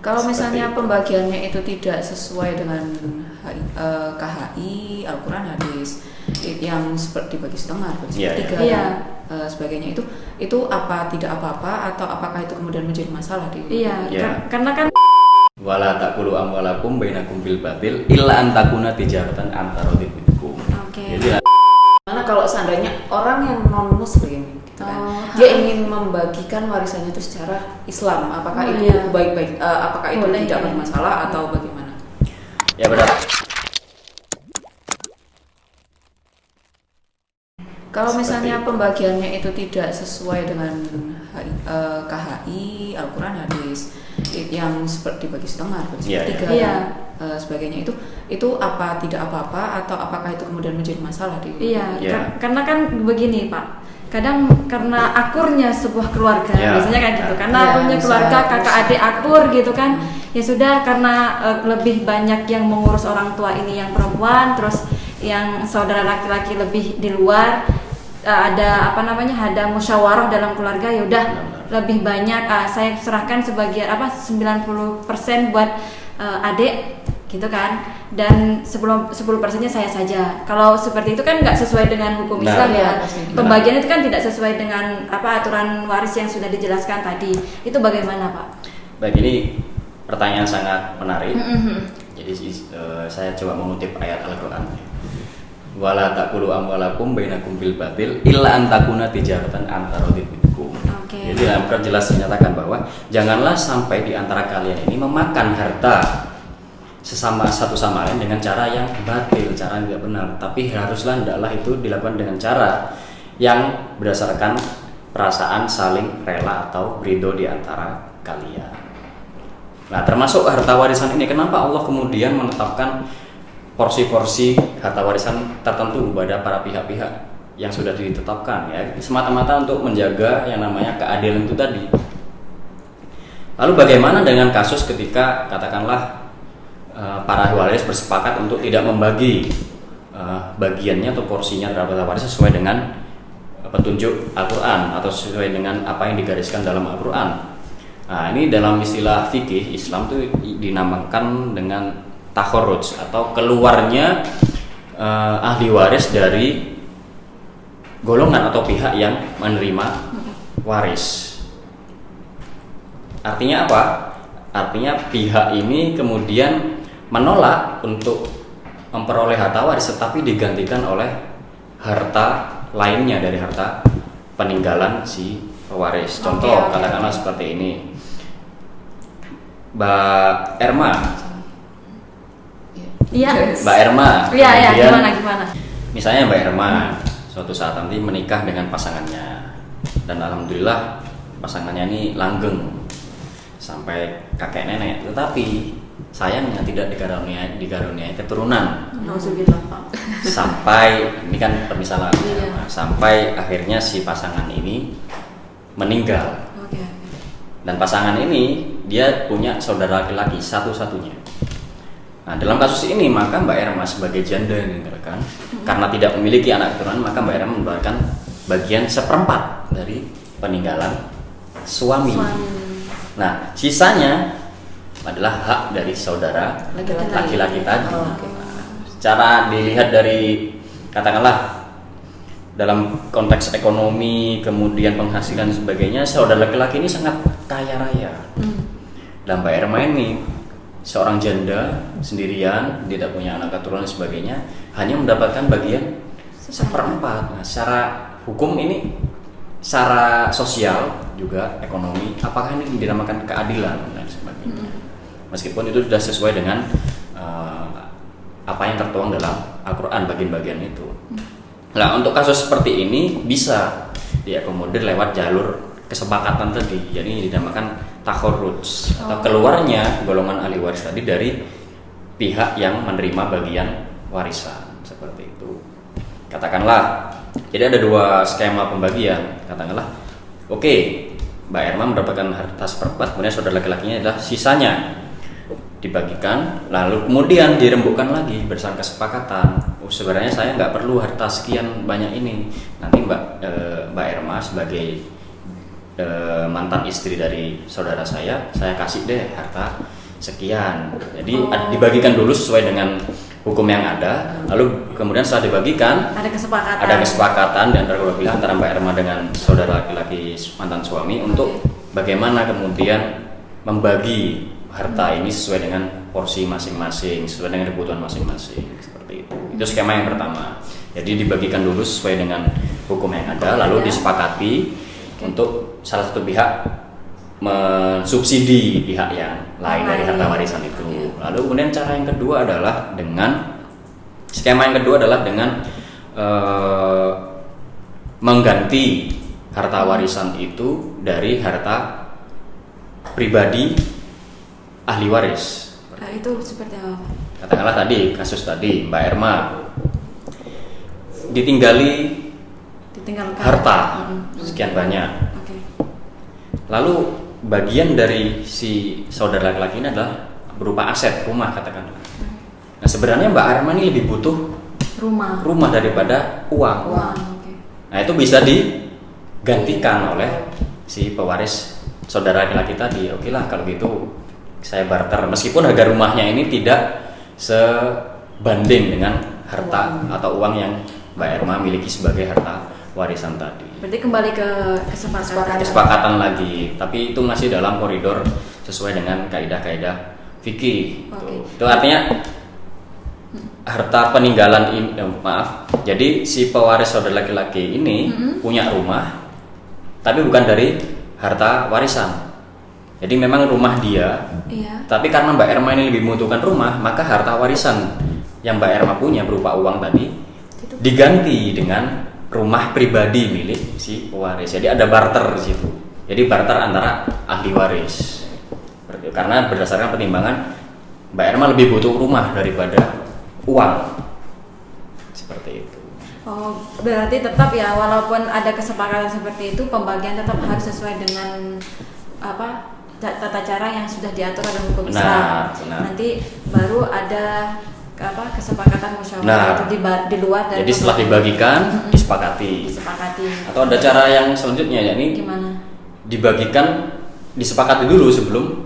Kalau misalnya itu. pembagiannya itu tidak sesuai dengan KHI, Al-Quran, hadis, yang seperti dibagi setengah, dibagi sepertiga, dan sebagainya, itu apa tidak apa-apa atau apakah itu kemudian menjadi masalah di? Karena kan wala taqulu amwalakum bainakum bil batil illa an takuna tijaratan antaradin minkum. Jadi Karena kalau seandainya orang yang non muslim gitu kan, dia ingin membagikan warisannya itu secara Islam, apakah itu baik-baik, apakah itu tidak bermasalah atau bagaimana? ya benar. Kalau misalnya pembagiannya itu tidak sesuai dengan KHI, Al-Quran, hadis, yang seperti dibagi setengah, dibagi sepertiga, dan sebagainya, itu apa tidak apa-apa atau apakah itu kemudian menjadi masalah di? Karena kan begini Pak, kadang karena akurnya sebuah keluarga, biasanya kayak gitu, karena akurnya keluarga, kakak adik akur gitu kan, ya sudah, karena lebih banyak yang mengurus orang tua ini yang perempuan, terus yang saudara laki-laki lebih di luar, ada ada musyawarah dalam keluarga, ya udah lebih banyak saya serahkan sebagian 90% buat adik gitu kan, dan 10%-nya saya saja. Kalau seperti itu kan nggak sesuai dengan hukum Islam pembagian itu kan tidak sesuai dengan aturan waris yang sudah dijelaskan tadi. Itu bagaimana Pak? Baik, ini pertanyaan sangat menarik. Jadi saya coba mengutip ayat Al-Quran. Wala taqulu amwalakum bainakum bil batil illa an takuna tijaratan antaradin minkum. Jadi dalam Al-Quran jelas dinyatakan bahwa janganlah sampai di antara kalian ini memakan harta sesama satu sama lain dengan cara yang batil, cara yang tidak benar. Tapi haruslah hendaklah itu dilakukan dengan cara yang berdasarkan perasaan saling rela atau ridho di antara kalian. Nah, termasuk harta warisan ini, kenapa Allah kemudian menetapkan porsi-porsi harta warisan tertentu kepada para pihak-pihak yang sudah ditetapkan, ya, semata-mata untuk menjaga yang namanya keadilan itu tadi. Lalu bagaimana dengan kasus ketika katakanlah para ahli waris bersepakat untuk tidak membagi bagiannya atau porsinya terhadap harta waris sesuai dengan petunjuk Al-Quran atau sesuai dengan apa yang digariskan dalam Al-Quran. Nah, ini dalam istilah fikih Islam itu dinamakan dengan takhorruj atau keluarnya ahli waris dari golongan atau pihak yang menerima waris. Artinya apa? Artinya pihak ini kemudian menolak untuk memperoleh harta waris, tetapi digantikan oleh harta lainnya dari harta peninggalan si pewaris. Contoh katakanlah seperti ini, Mbak Erma. Mbak Erma. Gimana? Misalnya Mbak Erma suatu saat nanti menikah dengan pasangannya, dan alhamdulillah pasangannya ini langgeng sampai kakek nenek, tetapi sayangnya tidak dikaruniai keturunan. Sampai ini kan permisalan, sampai akhirnya si pasangan ini meninggal. Dan pasangan ini dia punya saudara laki-laki satu-satunya. Nah, dalam kasus ini maka Mbak Erma sebagai janda yang meninggalkan, karena tidak memiliki anak keturunan, maka Mbak Erma mendapatkan bagian 1/4 dari peninggalan suami. Nah, sisanya adalah hak dari saudara laki-laki tadi. Cara dilihat dari katakanlah dalam konteks ekonomi, kemudian penghasilan dan sebagainya, saudara laki-laki ini sangat kaya raya. Dan Mbak Erma ini seorang janda sendirian, tidak punya anak keturunan dan sebagainya, hanya mendapatkan bagian 1/4. Nah, secara hukum ini, secara sosial juga ekonomi, apakah ini dinamakan keadilan dan sebagainya? Meskipun itu sudah sesuai dengan apa yang tertuang dalam Al-Quran bagian-bagian itu. Nah, untuk kasus seperti ini bisa diakomodir lewat jalur kesepakatan tadi, jadi dinamakan takhorruj atau keluarnya golongan ahli waris tadi dari pihak yang menerima bagian warisan, seperti itu. Katakanlah, jadi ada 2 skema pembagian. Katakanlah, oke, Mbak Erma mendapatkan harta 1/4, kemudian saudara laki-lakinya adalah sisanya dibagikan, lalu kemudian dirembukkan lagi berdasarkan kesepakatan. Sebenarnya saya nggak perlu harta sekian banyak ini. Nanti Mbak Erma sebagai mantan istri dari saudara saya kasih deh harta sekian. Jadi dibagikan dulu sesuai dengan hukum yang ada. Lalu kemudian setelah dibagikan ada kesepakatan di antara kedua belah, antara Mbak Erma dengan saudara laki-laki mantan suami untuk bagaimana kemudian membagi harta ini sesuai dengan porsi masing-masing, sesuai dengan kebutuhan masing-masing, seperti itu. Itu skema yang pertama. Jadi dibagikan dulu sesuai dengan hukum yang ada, lalu disepakati untuk salah satu pihak mensubsidi pihak yang lain dari harta warisan itu. Lalu kemudian cara yang kedua adalah dengan skema yang kedua adalah dengan mengganti harta warisan itu dari harta pribadi ahli waris. Itu seperti apa? Katakanlah tadi kasus tadi Mbak Erma ditinggalkan harta sekian banyak. Lalu bagian dari si saudara laki-laki ini adalah berupa aset rumah, katakanlah. Nah sebenarnya Mbak Erma ini lebih butuh rumah daripada uang. Nah itu bisa digantikan oleh si pewaris saudara laki-laki tadi. Oke lah kalau gitu saya barter, meskipun harga rumahnya ini tidak sebanding dengan harta atau uang yang Mbak Erma miliki sebagai harta warisan tadi. Berarti kembali ke kesepakatan lagi, tapi itu masih dalam koridor sesuai dengan kaidah-kaidah fikih. Itu artinya harta peninggalan ini, jadi si pewaris saudara laki-laki ini punya rumah, tapi bukan dari harta warisan. Jadi memang rumah dia, tapi karena Mbak Erma ini lebih membutuhkan rumah, maka harta warisan yang Mbak Erma punya berupa uang tadi diganti dengan rumah pribadi milik si pewaris. Jadi ada barter di situ. Jadi barter antara ahli waris. Karena berdasarkan pertimbangan Mbak Erma lebih butuh rumah daripada uang. Seperti itu. Oh, berarti tetap ya, walaupun ada kesepakatan seperti itu, pembagian tetap harus sesuai dengan tata cara yang sudah diatur dalam hukum Islam. Nanti baru ada kesepakatan musyawarah itu di luar dari. Jadi setelah dibagikan disepakati. Atau ada cara yang selanjutnya, yakni gimana? Dibagikan, disepakati dulu sebelum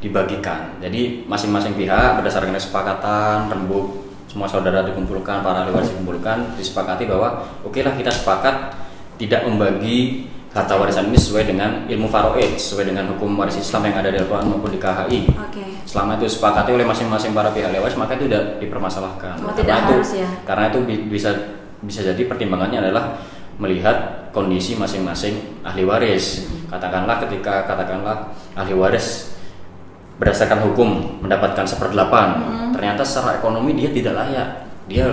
dibagikan. Jadi masing-masing pihak berdasarkan kesepakatan rembuk, semua saudara dikumpulkan, para ahli waris dikumpulkan, disepakati bahwa oke lah kita sepakat tidak membagi harta warisan ini sesuai dengan ilmu faraid, sesuai dengan hukum waris Islam yang ada di Al-Quran maupun di KHI. Selama itu disepakati oleh masing-masing para pihak ahli waris, maka itu tidak dipermasalahkan. Karena itu bisa jadi pertimbangannya adalah melihat kondisi masing-masing ahli waris. Katakanlah ahli waris berdasarkan hukum mendapatkan 1/8, ternyata secara ekonomi dia tidak layak, dia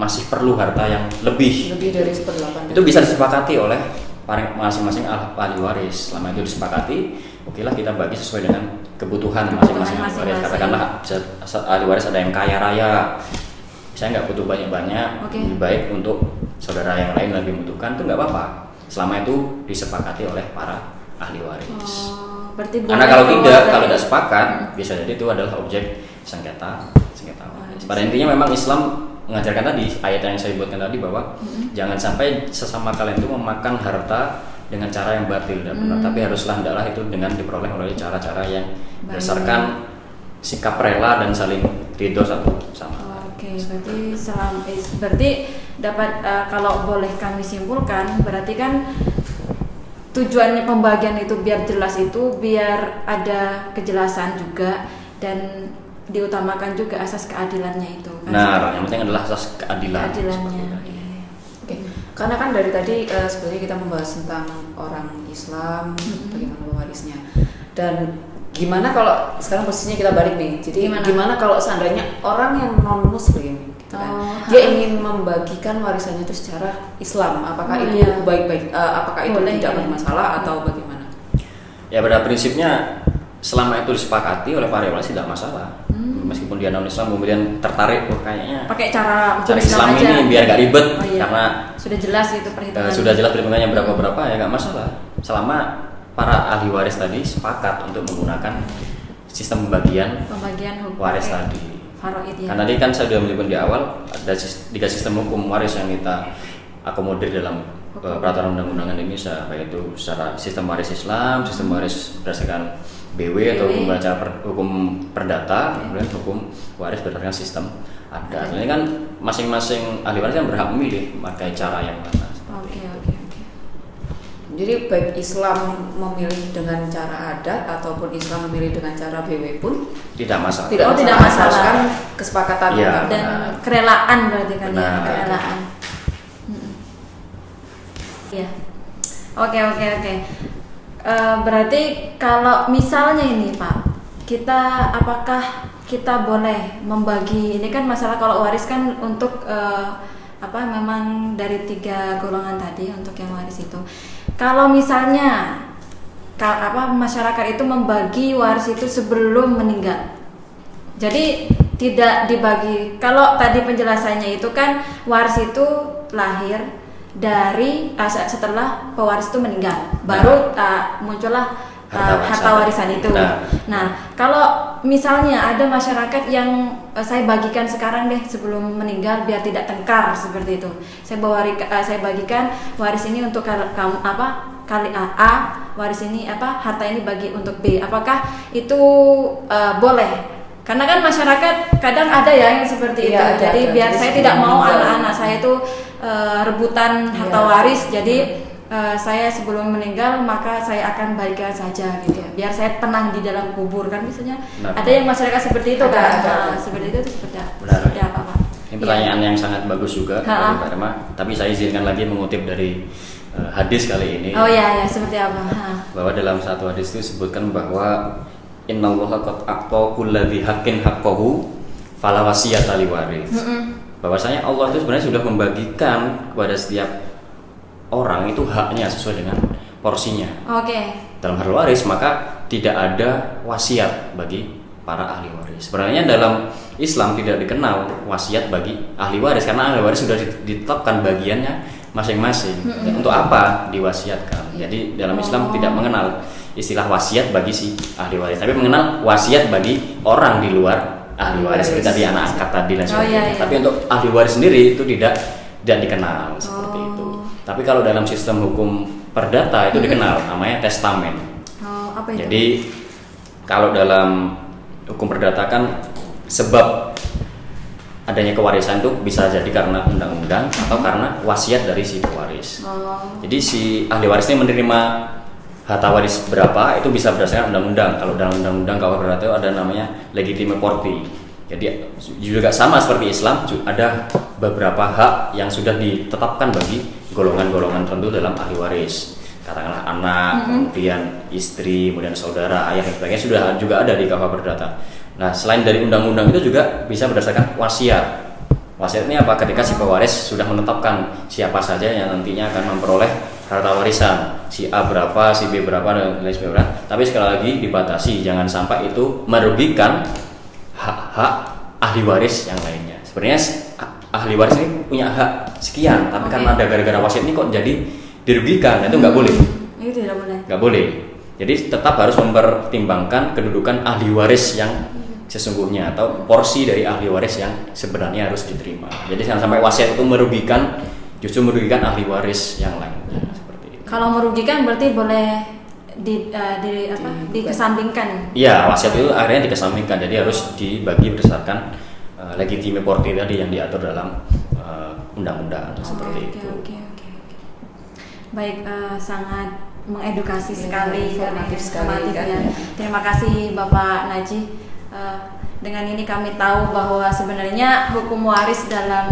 masih perlu harta yang lebih dari 1/8. Itu bisa disepakati oleh masing-masing ahli waris. Selama itu disepakati, okelah kita bagi sesuai dengan kebutuhan masing-masing ahli waris. Katakanlah ahli waris ada yang kaya raya, saya nggak butuh banyak-banyak, lebih baik untuk saudara yang lain lebih membutuhkan, itu nggak apa-apa. Selama itu disepakati oleh para ahli waris. Karena kalau tidak sepakat, bisa jadi itu adalah objek sengketa waris. Pada intinya memang Islam mengajarkan tadi, ayat yang saya buatkan tadi, bahwa jangan sampai sesama kalian itu memakan harta dengan cara yang batil dan benar, tapi hendaklah itu dengan diperoleh oleh cara-cara yang berdasarkan sikap rela dan saling ridho satu sama. Berarti dapat kalau boleh kami simpulkan, berarti kan tujuannya pembagian itu biar jelas, itu biar ada kejelasan juga dan diutamakan juga asas keadilannya itu. Yang penting adalah asas keadilannya. Karena kan dari tadi sebenarnya kita membahas tentang orang Islam, bagaimana pewarisnya, dan gimana kalau sekarang posisinya kita balik nih. Jadi gimana kalau seandainya orang yang non Muslim, gitu kan, dia ingin membagikan warisannya itu secara Islam, apakah itu baik-baik, apakah itu tidak bermasalah atau bagaimana? Ya pada prinsipnya selama itu disepakati oleh para ulama tidak masalah. Meskipun dia non Islam kemudian tertarik, kayaknya pakai cara Islam ini biar gak ribet, karena sudah jelas gitu perhitungannya. Sudah jelas perhitungannya berapa ya nggak masalah. Selama para ahli waris tadi sepakat untuk menggunakan sistem pembagian waris tadi. Karena tadi kan saya sudah menyebut di awal ada 3 sistem hukum waris yang kita akomodir dalam peraturan undang-undangan Indonesia, baik itu secara sistem waris Islam, sistem waris berdasarkan BW atau hukum perdata, kemudian hukum waris berdasarkan sistem adat. Ini kan masing-masing ahli waris kan berhak memilih pakai cara yang mana. Oke. Jadi baik Islam memilih dengan cara adat ataupun Islam memilih dengan cara BW pun tidak masalah. Tidak masalah. Kan kesepakatan dan kerelaan berarti kan ya, kerelaan. Iya. Oke. Berarti kalau misalnya ini Pak, apakah kita boleh membagi, ini kan masalah kalau waris kan untuk memang dari 3 golongan tadi untuk yang waris itu. Kalau misalnya masyarakat itu membagi waris itu sebelum meninggal, jadi tidak dibagi. Kalau tadi penjelasannya itu kan waris itu lahir dari setelah pewaris itu meninggal, baru muncullah harta warisan itu. Nah, kalau misalnya ada masyarakat yang saya bagikan sekarang deh sebelum meninggal biar tidak tengkar seperti itu. Saya bagikan waris ini untuk kamu kali A, waris ini harta ini bagi untuk B. Apakah itu boleh? Karena kan masyarakat kadang ada ya yang seperti itu. Jadi biar saya tidak mau anak-anak saya itu rebutan harta waris. Jadi saya sebelum meninggal maka saya akan bagikan saja gitu ya. Biar saya tenang di dalam kubur kan misalnya. Ada yang masyarakat seperti itu kan. Seperti itu seperti apa Pak? Ini pertanyaan yang sangat bagus juga Mbak Rema. Tapi saya izinkan lagi mengutip dari hadis kali ini. Oh iya, seperti apa? Bahwa dalam satu hadis itu disebutkan bahwa innallaha qad a'ta kulladzi haqqin haqqahu fala wasiyata liwaris. Bahwasanya Allah itu sebenarnya sudah membagikan kepada setiap orang itu haknya sesuai dengan porsinya. Dalam hal waris maka tidak ada wasiat bagi para ahli waris. Sebenarnya dalam Islam tidak dikenal wasiat bagi ahli waris karena ahli waris sudah ditetapkan bagiannya masing-masing. Untuk apa diwasiatkan? Jadi dalam Islam tidak mengenal istilah wasiat bagi si ahli waris, tapi mengenal wasiat bagi orang di luar ahli waris seperti tadi anak angkat tadi dan sebagainya. Tapi untuk ahli waris sendiri itu tidak dikenal seperti itu. Tapi kalau dalam sistem hukum perdata itu dikenal, namanya testamen. Apa itu? Jadi kalau dalam hukum perdata kan sebab adanya kewarisan itu bisa jadi karena undang-undang atau karena wasiat dari si pewaris. Jadi si ahli waris ini menerima harta waris berapa itu bisa berdasarkan undang-undang. Kalau dalam undang-undang KUH perdata itu ada namanya legitime porti. Jadi juga sama seperti Islam, ada beberapa hak yang sudah ditetapkan bagi golongan-golongan tertentu dalam ahli waris. Katakanlah anak, kemudian istri, kemudian saudara, ayah dan sebagainya sudah juga ada di KUH perdata. Nah, selain dari undang-undang itu juga bisa berdasarkan wasiat. Wasiat ini apa? Ketika si pewaris sudah menetapkan siapa saja yang nantinya akan memperoleh harta warisan, si A berapa, si B berapa dan lain sebagainya. Tapi sekali lagi dibatasi, jangan sampai itu merugikan hak-hak ahli waris yang lainnya. Sebenarnya ahli waris ini punya hak sekian, tapi karena ada gara-gara wasiat ini kok jadi dirugikan, itu nggak boleh. Itu tidak boleh. Nggak boleh. Jadi tetap harus mempertimbangkan kedudukan ahli waris yang sesungguhnya atau porsi dari ahli waris yang sebenarnya harus diterima. Jadi jangan sampai wasiat itu merugikan, justru merugikan ahli waris yang lainnya. Seperti itu. Kalau merugikan berarti boleh dikesampingkan. Iya, wasiat itu akhirnya dikesampingkan. Jadi harus dibagi berdasarkan legitime porti tadi yang diatur dalam undang-undang seperti itu. Oke. Baik, sangat mengedukasi sekali, informatif sekali kan. Ya. Terima kasih Bapak Naji. Dengan ini kami tahu bahwa sebenarnya hukum waris dalam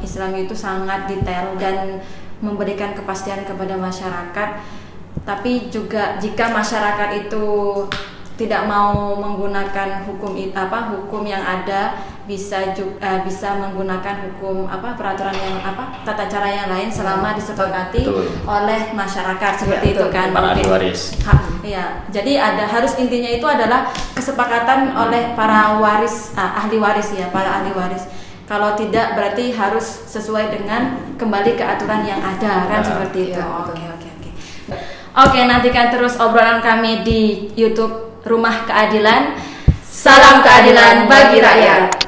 Islam itu sangat detail dan memberikan kepastian kepada masyarakat. Tapi juga jika masyarakat itu tidak mau menggunakan hukum yang ada, bisa menggunakan hukum peraturan yang tata cara yang lain selama disepakati oleh masyarakat seperti itu kan. Para ahli waris. Ya, jadi harus intinya itu adalah kesepakatan oleh para waris, ahli waris ya, para ahli waris. Kalau tidak berarti harus sesuai dengan kembali ke aturan yang ada kan seperti itu. Oke, nantikan terus obrolan kami di YouTube Rumah Keadilan. Salam keadilan bagi rakyat.